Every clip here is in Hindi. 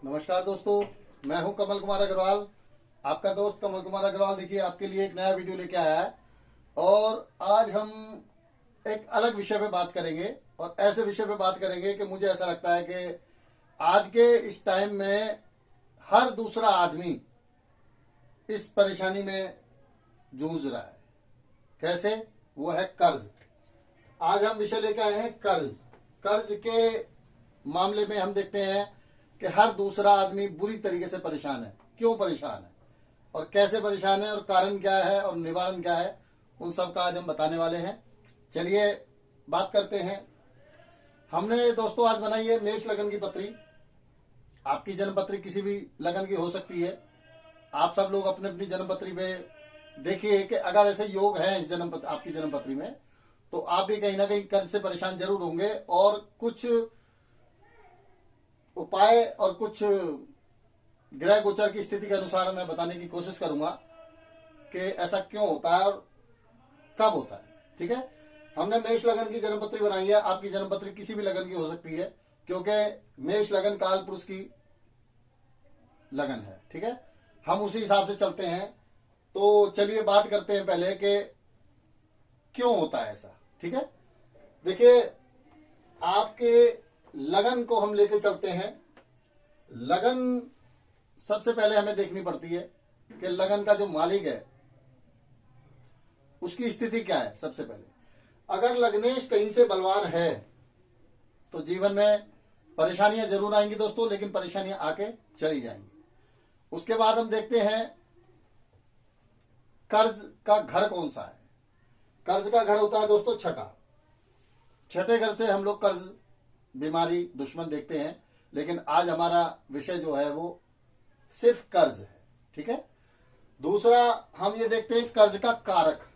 नमस्कार दोस्तों, मैं हूं कमल कुमार अग्रवाल। आपका दोस्त कमल कुमार अग्रवाल देखिए आपके लिए एक नया वीडियो लेके आया है। और आज हम एक अलग विषय पे बात करेंगे और ऐसे विषय पे बात करेंगे कि मुझे ऐसा लगता है कि आज के इस टाइम में हर दूसरा आदमी इस परेशानी में जूझ रहा है। कैसे? वो है कर्ज। आज हम विषय लेके आए हैं कर्ज। कर्ज के मामले में हम देखते हैं कि हर दूसरा आदमी बुरी तरीके से परेशान है। क्यों परेशान है और कैसे परेशान है और कारण क्या है और निवारण क्या है, उन सब का आज हम बताने वाले हैं। चलिए बात करते हैं। हमने दोस्तों आज बनाई है मेष लगन की पत्री। आपकी जन्म पत्री किसी भी लगन की हो सकती है। आप सब लोग अपनी अपनी जन्म पत्री पे देखिए कि अगर ऐसे योग है इस आपकी जन्म पत्री में, तो आप भी कहीं ना कहीं कर्ज से परेशान जरूर होंगे। और कुछ उपाय और कुछ ग्रह गोचर की स्थिति के अनुसार मैं बताने की कोशिश करूंगा कि ऐसा क्यों होता है और कब होता है। ठीक है, हमने मेष लगन की जन्म पत्री बनाई है। आपकी जन्म पत्री किसी भी लगन की हो सकती है, क्योंकि मेष लगन काल पुरुष की लगन है। ठीक है, हम उसी हिसाब से चलते हैं। तो चलिए बात करते हैं पहले कि क्यों होता है ऐसा। ठीक है, देखिए आपके लगन को हम लेके चलते हैं। लगन सबसे पहले हमें देखनी पड़ती है कि लगन का जो मालिक है उसकी स्थिति क्या है। सबसे पहले अगर लग्नेश कहीं से बलवान है तो जीवन में परेशानियां जरूर आएंगी दोस्तों, लेकिन परेशानियां आके चली जाएंगी। उसके बाद हम देखते हैं कर्ज का घर कौन सा है। कर्ज का घर होता है दोस्तों छठा। छठे घर से हम लोग कर्ज, बीमारी, दुश्मन देखते हैं, लेकिन आज हमारा विषय जो है वो सिर्फ कर्ज है। ठीक है, दूसरा हम ये देखते हैं कर्ज का कारक।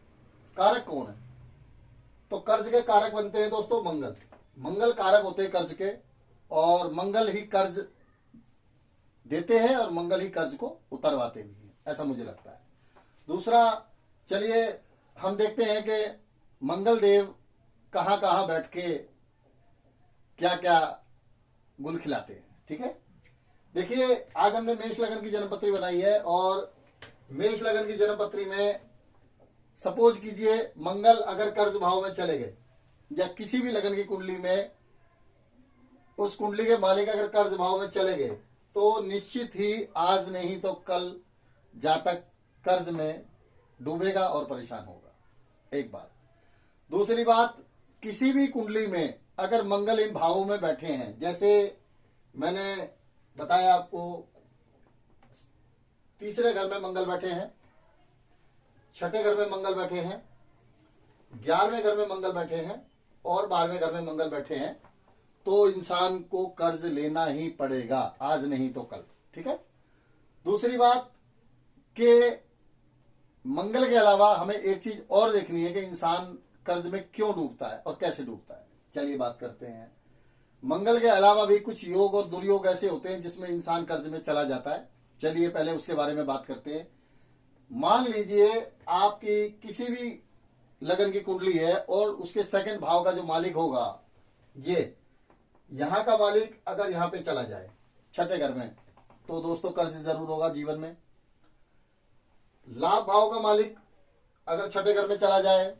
कारक कौन है? तो कर्ज के कारक बनते हैं दोस्तों मंगल। मंगल कारक होते हैं कर्ज के, और मंगल ही कर्ज देते हैं और मंगल ही कर्ज को उतरवाते भी हैं, ऐसा मुझे लगता है। दूसरा चलिए हम देखते हैं कि मंगल देव कहां कहां बैठ के क्या क्या गुल खिलाते हैं। ठीक है, देखिए आज हमने मेष लगन की जन्मपत्री बनाई है, और मेष लगन की जन्मपत्री में सपोज कीजिए मंगल अगर कर्ज भाव में चले गए, या किसी भी लगन की कुंडली में उस कुंडली के मालिक अगर कर्ज भाव में चले गए, तो निश्चित ही आज नहीं तो कल जातक कर्ज में डूबेगा और परेशान होगा। एक बात। दूसरी बात, किसी भी कुंडली में अगर मंगल इन भावों में बैठे हैं, जैसे मैंने बताया आपको, तीसरे घर में मंगल बैठे हैं, छठे घर में मंगल बैठे हैं, 11वें घर में मंगल बैठे हैं और 12वें घर में मंगल बैठे हैं, तो इंसान को कर्ज लेना ही पड़ेगा, आज नहीं तो कल। ठीक है, दूसरी बात कि मंगल के अलावा हमें एक चीज और देखनी है कि इंसान कर्ज में क्यों डूबता है और कैसे डूबता है। चलिए बात करते हैं। मंगल के अलावा भी कुछ योग और दुर्योग ऐसे होते हैं जिसमें इंसान कर्ज में चला जाता है। चलिए पहले उसके बारे में बात करते हैं। मान लीजिए आपकी किसी भी लगन की कुंडली है और उसके सेकंड भाव का जो मालिक होगा, ये यहां का मालिक अगर यहां पे चला जाए छठे घर में, तो दोस्तों कर्ज जरूर होगा जीवन में। लाभ भाव का मालिक अगर छठे घर में चला जाए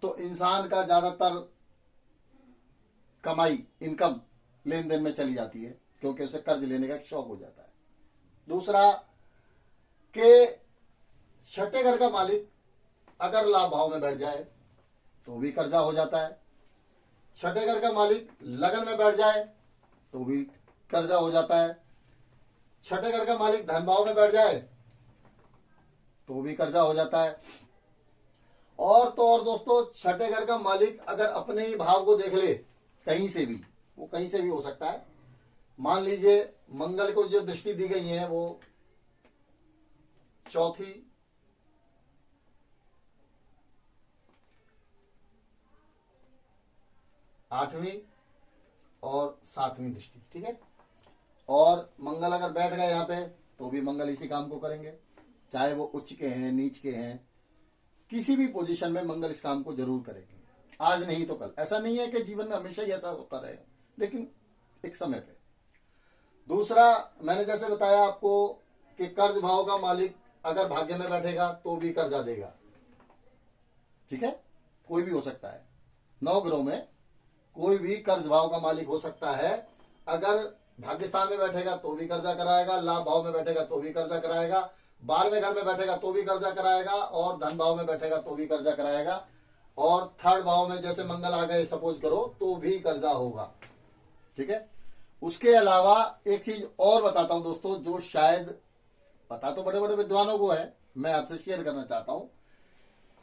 तो इंसान का ज्यादातर कमाई, इनकम लेन देन में चली जाती है, क्योंकि उसे कर्ज लेने का शौक हो जाता है। दूसरा कि छठे घर का मालिक अगर लाभ भाव में बैठ जाए तो भी कर्जा हो जाता है। छठे घर का मालिक लगन में बैठ जाए तो भी कर्जा हो जाता है। छठे घर का मालिक धन भाव में बैठ जाए तो भी कर्जा हो जाता है। और तो और दोस्तों, छठे घर का मालिक अगर अपने ही भाव को देख ले कहीं से भी, वो कहीं से भी हो सकता है। मान लीजिए मंगल को जो दृष्टि दी गई है वो चौथी, आठवीं और सातवीं दृष्टि। ठीक है, और मंगल अगर बैठ गए यहां पे तो भी मंगल इसी काम को करेंगे, चाहे वो उच्च के हैं, नीच के हैं, किसी भी पोजीशन में मंगल इस काम को जरूर करेंगे, आज नहीं तो कल। ऐसा नहीं है कि जीवन में हमेशा ही ऐसा होता रहेगा, लेकिन एक समय पे। दूसरा, मैंने जैसे बताया आपको कि कर्ज भाव का मालिक अगर भाग्य में बैठेगा तो भी कर्जा देगा। ठीक है, कोई भी हो सकता है, 9 ग्रहों में कोई भी कर्ज भाव का मालिक हो सकता है। अगर भाग्यस्थान में बैठेगा तो भी कर्जा कराएगा, लाभ भाव में बैठेगा तो भी कर्जा कराएगा, 12वें घर में बैठेगा तो भी कर्जा कराएगा, और धन भाव में बैठेगा तो भी कर्जा कराएगा, और 3rd भाव में जैसे मंगल आ गए सपोज करो तो भी कर्जा होगा। ठीक है, उसके अलावा एक चीज और बताता हूं दोस्तों, जो शायद पता तो बड़े बड़े विद्वानों को है, मैं आपसे शेयर करना चाहता हूं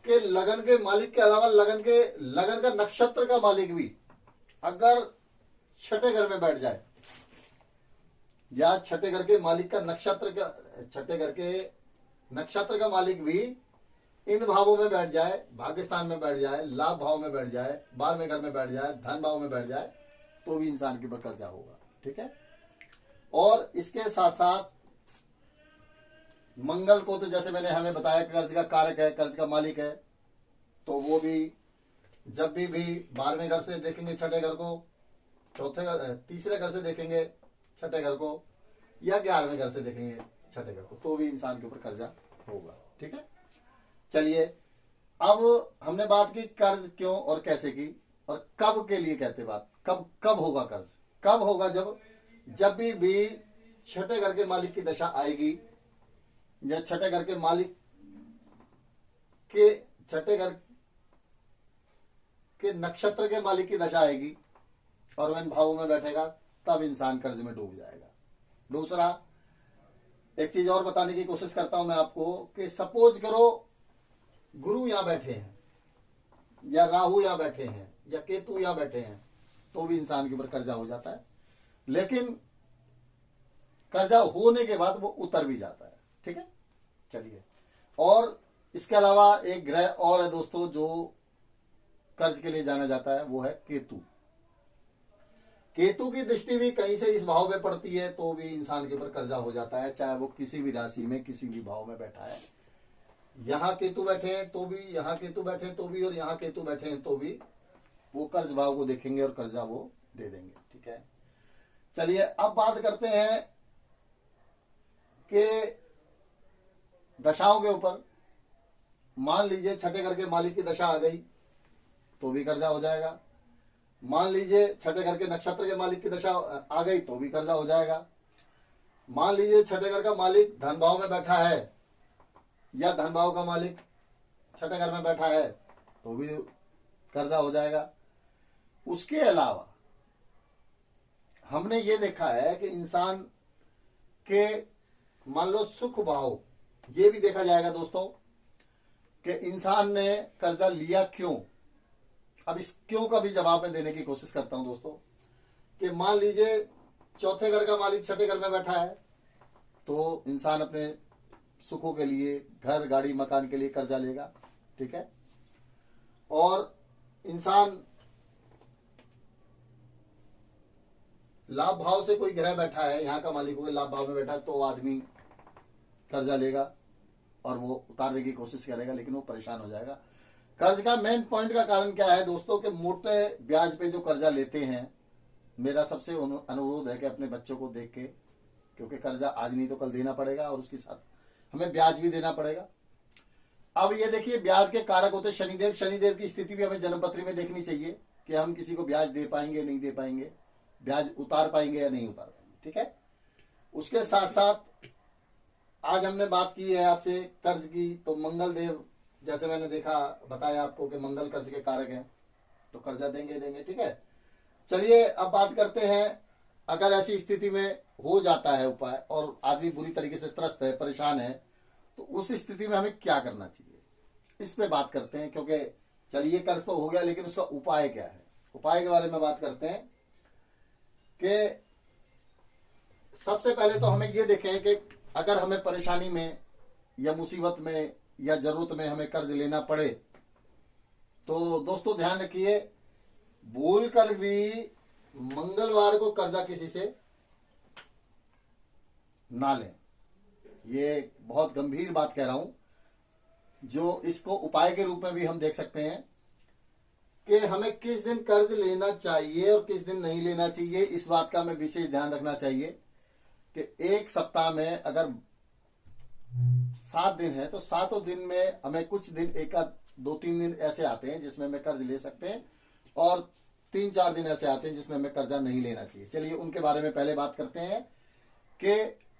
कि लगन के मालिक के अलावा लगन का नक्षत्र का मालिक भी अगर 6ठे घर में बैठ जाए, या 6ठे घर के मालिक का छठे घर के नक्षत्र का मालिक भी इन भावों में बैठ जाए, भाग्यस्थान में बैठ जाए, लाभ भाव में बैठ जाए, 12वें घर में बैठ जाए, धन भाव में बैठ जाए, तो भी इंसान के ऊपर कर्जा होगा। ठीक है, और इसके साथ साथ मंगल को तो जैसे मैंने हमें बताया कर्ज का कारक है, कर्ज का मालिक है, तो वो भी जब भी 12वें घर से देखेंगे 6ठे घर को, तीसरे घर से देखेंगे 6ठे घर को, या 11वें घर से देखेंगे 6ठे घर को, तो भी इंसान के ऊपर कर्जा होगा। ठीक है, चलिए अब हमने बात की कर्ज क्यों और कैसे की, और कब के लिए कहते बात, कब होगा कर्ज, कब होगा, जब भी 6ठे घर के मालिक की दशा आएगी, या 6ठे घर के मालिक के 6ठे घर के नक्षत्र के मालिक की दशा आएगी और वह इन भावों में बैठेगा, तब इंसान कर्ज में डूब जाएगा। दूसरा, एक चीज और बताने की कोशिश करता हूं मैं आपको कि सपोज करो गुरु यहां बैठे हैं, या राहु यहां बैठे हैं, या केतु यहां बैठे हैं, तो भी इंसान के ऊपर कर्जा हो जाता है, लेकिन कर्जा होने के बाद वो उतर भी जाता है। ठीक है, चलिए, और इसके अलावा एक ग्रह और है दोस्तों जो कर्ज के लिए जाना जाता है, वो है केतु। केतु की दृष्टि भी कहीं से इस भाव में पड़ती है तो भी इंसान के ऊपर कर्जा हो जाता है, चाहे वो किसी भी राशि में किसी भी भाव में बैठा है। यहां केतु बैठे हैं तो भी, यहां केतु बैठे हैं तो भी, और यहां केतु बैठे हैं तो भी वो कर्ज भाव को देखेंगे और कर्जा वो दे देंगे। ठीक है, चलिए अब बात करते हैं कि दशाओं के ऊपर। मान लीजिए 6ठे घर के मालिक की दशा आ गई तो भी कर्जा हो जाएगा, मान लीजिए 6ठे घर के नक्षत्र के मालिक की दशा आ गई तो भी कर्जा हो जाएगा, मान लीजिए 6ठे घर का मालिक धन भाव में बैठा है, या धन भाव का मालिक 6ठे घर में बैठा है तो भी कर्जा हो जाएगा। उसके अलावा हमने ये देखा है कि इंसान के मान लो सुख भाव, ये भी देखा जाएगा दोस्तों कि इंसान ने कर्जा लिया क्यों। अब इस क्यों का भी जवाब मैं देने की कोशिश करता हूं दोस्तों, कि मान लीजिए 4थे घर का मालिक 6ठे घर में बैठा है, तो इंसान अपने सुखों के लिए, घर गाड़ी मकान के लिए कर्जा लेगा। ठीक है, और इंसान लाभ भाव से कोई ग्रह बैठा है, यहां का मालिक हो लाभ भाव में बैठा है, तो आदमी कर्जा लेगा और वो उतारने की कोशिश करेगा, लेकिन वो परेशान हो जाएगा। कर्ज का मेन पॉइंट का कारण क्या है दोस्तों, कि मोटे ब्याज पे जो कर्जा लेते हैं, मेरा सबसे अनुरोध है कि अपने बच्चों को देख के, क्योंकि कर्जा आज नहीं तो कल देना पड़ेगा और उसके साथ हमें ब्याज भी देना पड़ेगा। अब ये देखिए, ब्याज के कारक होते शनिदेव, शनिदेव की स्थिति भी हमें जन्मपत्री में देखनी चाहिए कि हम किसी को ब्याज दे पाएंगे नहीं दे पाएंगे, ब्याज उतार पाएंगे या नहीं उतार पाएंगे। ठीक है, उसके साथ साथ आज हमने बात की है आपसे कर्ज की, तो मंगल देव, जैसे मैंने देखा बताया आपको कि मंगल कर्ज के कारक हैं, तो कर्जा देंगे। ठीक है, चलिए अब बात करते हैं, अगर ऐसी स्थिति में हो जाता है उपाय और आदमी बुरी तरीके से त्रस्त है, परेशान है, तो उस स्थिति में हमें क्या करना चाहिए, इस पे बात करते हैं। क्योंकि चलिए कर्ज तो हो गया, लेकिन उसका उपाय क्या है, उपाय के बारे में बात करते हैं। कि सबसे पहले तो हमें ये देखें कि अगर हमें परेशानी में या मुसीबत में या जरूरत में हमें कर्ज लेना पड़े, तो दोस्तों ध्यान रखिए, भूल कर भी मंगलवार को कर्जा किसी से ना लें। ये बहुत गंभीर बात कह रहा हूं, जो इसको उपाय के रूप में भी हम देख सकते हैं कि हमें किस दिन कर्ज लेना चाहिए और किस दिन नहीं लेना चाहिए। इस बात का हमें विशेष ध्यान रखना चाहिए कि एक सप्ताह में अगर 7 दिन है तो 7 दिन में हमें कुछ दिन, एक 2-3 दिन ऐसे आते हैं जिसमें हमें कर्ज ले सकते हैं, और 3-4 दिन ऐसे आते हैं जिसमें हमें कर्जा नहीं लेना चाहिए। चलिए उनके बारे में पहले बात करते हैं कि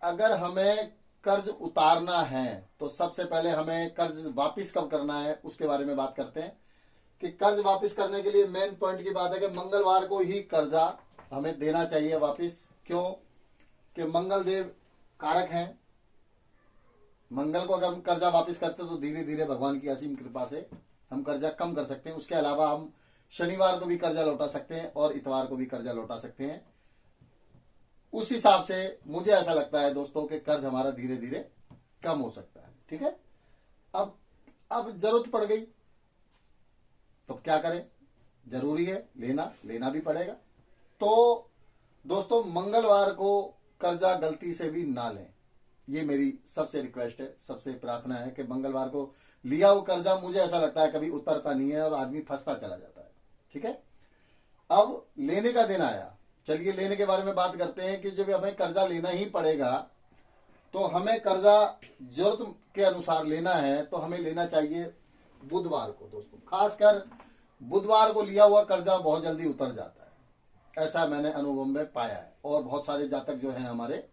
अगर हमें कर्ज उतारना है तो सबसे पहले हमें कर्ज वापिस कब करना है उसके बारे में बात करते हैं। कि कर्ज वापिस करने के लिए मेन पॉइंट की बात है कि मंगलवार को ही कर्जा हमें देना चाहिए वापिस। क्यों? कि मंगल देव कारक हैं। मंगल को अगर हम कर्जा वापिस करते हैं तो धीरे धीरे भगवान की असीम कृपा से हम कर्जा कम कर सकते हैं। उसके अलावा हम शनिवार को भी कर्जा लौटा सकते हैं और इतवार को भी कर्जा लौटा सकते हैं। उस हिसाब से मुझे ऐसा लगता है दोस्तों कि कर्ज हमारा धीरे धीरे कम हो सकता है। ठीक है, अब जरूरत पड़ गई तो क्या करें? जरूरी है लेना भी पड़ेगा। तो दोस्तों मंगलवार को कर्जा गलती से भी ना लें, ये मेरी सबसे रिक्वेस्ट है, सबसे प्रार्थना है कि मंगलवार को लिया हुआ कर्जा, मुझे ऐसा लगता है कभी उतरता नहीं है और आदमी फंसता चला जाता है। ठीक है, अब लेने का दिन आया। चलिए लेने के बारे में बात करते हैं कि जब हमें कर्जा लेना ही पड़ेगा तो हमें कर्जा जरूरत के अनुसार लेना है तो हमें लेना चाहिए बुधवार को। दोस्तों खासकर बुधवार को लिया हुआ कर्जा बहुत जल्दी उतर जाता है, ऐसा मैंने अनुभव में पाया है। और बहुत सारे जातक जो हैं हमारे,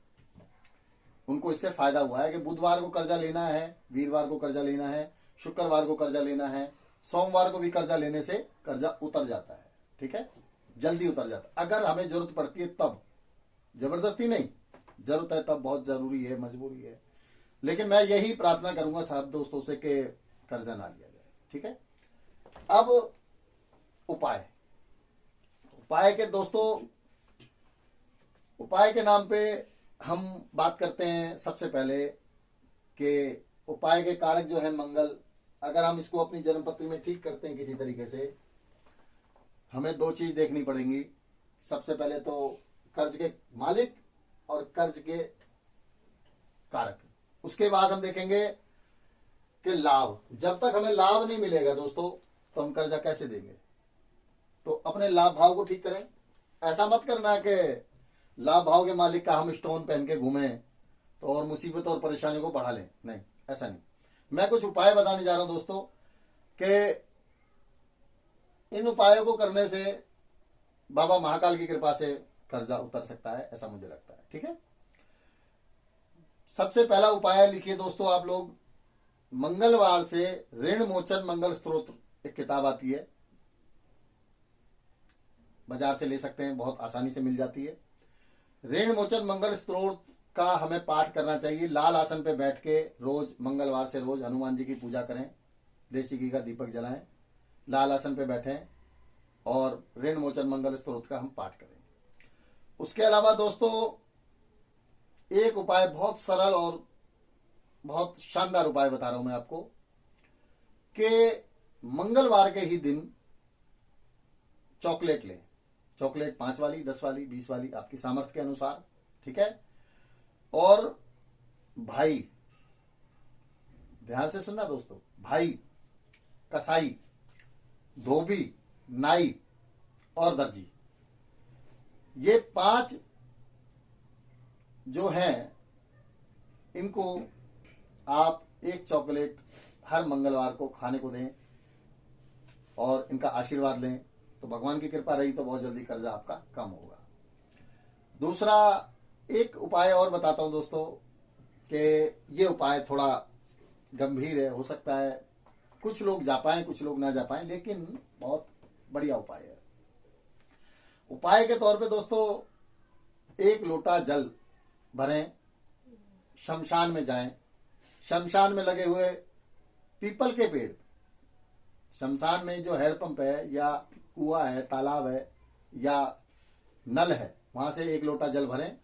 उनको इससे फायदा हुआ है कि बुधवार को कर्जा लेना है, वीरवार को कर्जा लेना है, शुक्रवार को कर्जा लेना है, सोमवार को भी कर्जा लेने से कर्जा उतर जाता है। ठीक है, जल्दी उतर जाता है। अगर हमें जरूरत पड़ती है तब, जबरदस्ती नहीं, जरूरत है तब बहुत जरूरी है, मजबूरी है। लेकिन मैं यही प्रार्थना करूंगा साहब दोस्तों से कि कर्जा ना लिया जाए। ठीक है, अब उपाय के दोस्तों, उपाय के नाम पे हम बात करते हैं सबसे पहले कि उपाय के कारक जो है मंगल, अगर हम इसको अपनी जन्मपत्री में ठीक करते हैं किसी तरीके से, हमें 2 चीज देखनी पड़ेंगी। सबसे पहले तो कर्ज के मालिक और कर्ज के कारक। उसके बाद हम देखेंगे कि लाभ। जब तक हमें लाभ नहीं मिलेगा दोस्तों तो हम कर्जा कैसे देंगे? तो अपने लाभ भाव को ठीक करें। ऐसा मत करना कि लाभ भाव के मालिक का हम स्टोन पहन के घूमें तो और मुसीबत और परेशानी को बढ़ा लें। नहीं, ऐसा नहीं। मैं कुछ उपाय बताने जा रहा हूं दोस्तों कि इन उपायों को करने से बाबा महाकाल की कृपा से कर्जा उतर सकता है, ऐसा मुझे लगता है। ठीक है, सबसे पहला उपाय लिखिए दोस्तों आप लोग, मंगलवार से ऋण मोचन मंगल स्त्रोत्र, एक किताब आती है, बाजार से ले सकते हैं, बहुत आसानी से मिल जाती है। ऋण मोचन मंगल स्त्रोत्र का हमें पाठ करना चाहिए। लाल आसन पे बैठ के रोज, मंगलवार से रोज हनुमान जी की पूजा करें, देसी घी का दीपक जलाएं, लाल आसन पे बैठें और ऋण मोचन मंगल स्त्रोत्र का हम पाठ करें। उसके अलावा दोस्तों एक उपाय, बहुत सरल और बहुत शानदार उपाय बता रहा हूं मैं आपको, कि मंगलवार के ही दिन चॉकलेट लें। चॉकलेट 5 वाली, 10 वाली, 20 वाली, आपकी सामर्थ्य के अनुसार। ठीक है, और भाई, ध्यान से सुनना दोस्तों, भाई, कसाई, धोबी, नाई और दर्जी, ये 5 जो हैं, इनको आप एक चॉकलेट हर मंगलवार को खाने को दें और इनका आशीर्वाद लें तो भगवान की कृपा रही तो बहुत जल्दी कर्जा आपका कम होगा। दूसरा एक उपाय और बताता हूं दोस्तों कि ये उपाय थोड़ा गंभीर है, हो सकता है कुछ लोग जा पाएं, कुछ लोग ना जा पाएं, लेकिन बहुत बढ़िया उपाय है। उपाय के तौर पे दोस्तों 1 लोटा जल भरें, शमशान में जाएं, शमशान में लगे हुए पीपल के पेड़, शमशान में जो हैंडपंप है या कुआं है, तालाब है या नल है, वहां से 1 लोटा जल भरें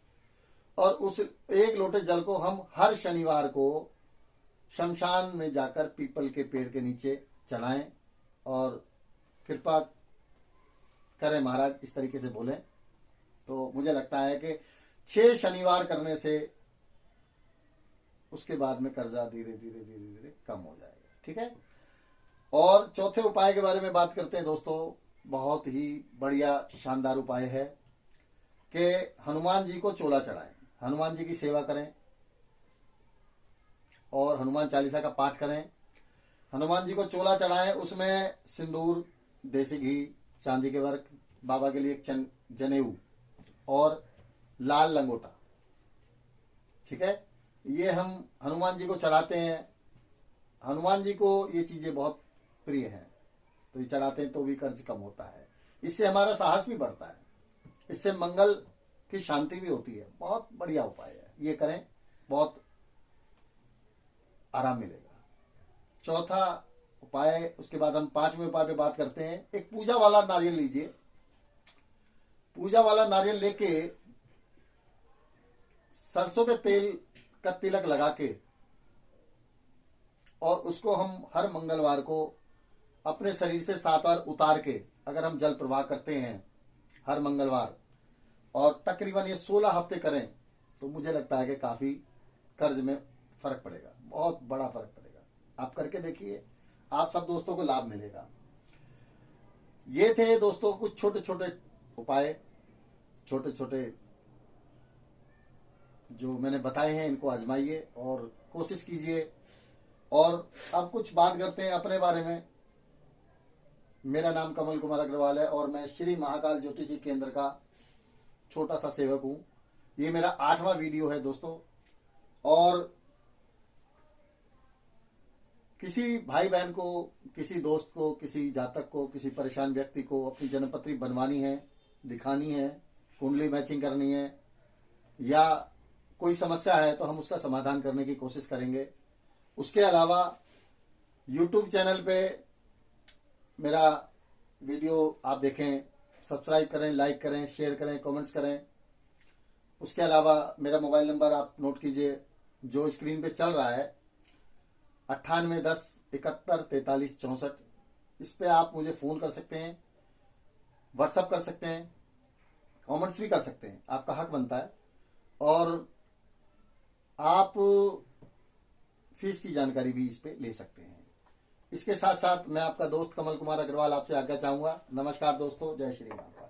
और उस 1 लोटे जल को हम हर शनिवार को शमशान में जाकर पीपल के पेड़ के नीचे चढ़ाएं और कृपा करें महाराज, इस तरीके से बोलें। तो मुझे लगता है कि 6 शनिवार करने से उसके बाद में कर्जा धीरे धीरे कम हो जाएगा। ठीक है, और चौथे उपाय के बारे में बात करते हैं दोस्तों। बहुत ही बढ़िया शानदार उपाय है कि हनुमान जी को चोला चढ़ाएं। हनुमान जी की सेवा करें और हनुमान चालीसा का पाठ करें। हनुमान जी को चोला चढ़ाएं, उसमें सिंदूर, देसी घी, चांदी के वर्क, बाबा के लिए एक जनेऊ और लाल लंगोटा, ठीक है, ये हम हनुमान जी को चढ़ाते हैं। हनुमान जी को ये चीजें बहुत प्रिय हैं, तो ये चढ़ाते हैं तो भी कर्ज कम होता है। इससे हमारा साहस भी बढ़ता है, इससे मंगल की शांति भी होती है। बहुत बढ़िया उपाय है, ये करें, बहुत आराम मिलेगा। चौथा उपाय, उसके बाद हम 5वें उपाय पे बात करते हैं। एक पूजा वाला नारियल लीजिए। पूजा वाला नारियल लेके सरसों के तेल का तिलक लगा के और उसको हम हर मंगलवार को अपने शरीर से 7 बार उतार के अगर हम जल प्रवाह करते हैं हर मंगलवार, और तकरीबन ये 16 हफ्ते करें, तो मुझे लगता है कि काफी कर्ज में फर्क पड़ेगा, बहुत बड़ा फर्क पड़ेगा। आप करके देखिए, आप सब दोस्तों को लाभ मिलेगा। ये थे दोस्तों कुछ छोटे छोटे उपाय, छोटे छोटे जो मैंने बताए हैं, इनको आजमाइए और कोशिश कीजिए। और अब कुछ बात करते हैं अपने बारे में। मेरा नाम कमल कुमार अग्रवाल है और मैं श्री महाकाल ज्योतिषी केंद्र का छोटा सा सेवक हूं। ये मेरा 8वां वीडियो है दोस्तों। और किसी भाई बहन को, किसी दोस्त को, किसी जातक को, किसी परेशान व्यक्ति को अपनी जन्मपत्री बनवानी है, दिखानी है, कुंडली मैचिंग करनी है, या कोई समस्या है, तो हम उसका समाधान करने की कोशिश करेंगे। उसके अलावा YouTube चैनल पे मेरा वीडियो आप देखें, सब्सक्राइब करें, लाइक करें, शेयर करें, कमेंट्स करें। उसके अलावा मेरा मोबाइल नंबर आप नोट कीजिए, जो स्क्रीन पे चल रहा है, 9810714364। इस पे आप मुझे फोन कर सकते हैं, व्हाट्सएप कर सकते हैं, कमेंट्स भी कर सकते हैं, आपका हक बनता है। और आप फीस की जानकारी भी इस पे ले सकते हैं। इसके साथ साथ मैं आपका दोस्त कमल कुमार अग्रवाल आपसे आज्ञा चाहूंगा। नमस्कार दोस्तों, जय श्री राम।